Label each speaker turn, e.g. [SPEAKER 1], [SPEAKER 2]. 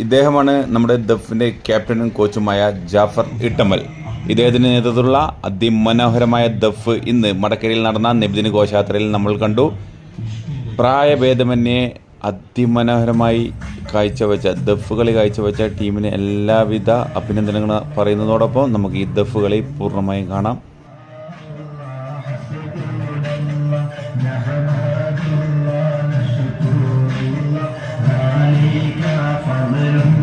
[SPEAKER 1] ഇദ്ദേഹമാണ് നമ്മുടെ ദഫിൻ്റെ ക്യാപ്റ്റനും കോച്ചുമായ ജാഫർ ഇട്ടമൽ. ഇദ്ദേഹത്തിൻ്റെ നേതൃത്വത്തിലുള്ള അതിമനോഹരമായ ദഫ് ഇന്ന് മടക്കരയിൽ നടന്ന നബിദിന ഘോഷയാത്രയിൽ നമ്മൾ കണ്ടു. പ്രായഭേദമന്യേ അതിമനോഹരമായി കാഴ്ചവെച്ച ദഫ് കളി കാഴ്ചവെച്ച ടീമിന് എല്ലാവിധ അഭിനന്ദനങ്ങൾ പറയുന്നതോടൊപ്പം നമുക്ക് ഈ ദഫ് കളി പൂർണ്ണമായും കാണാം.
[SPEAKER 2] فضل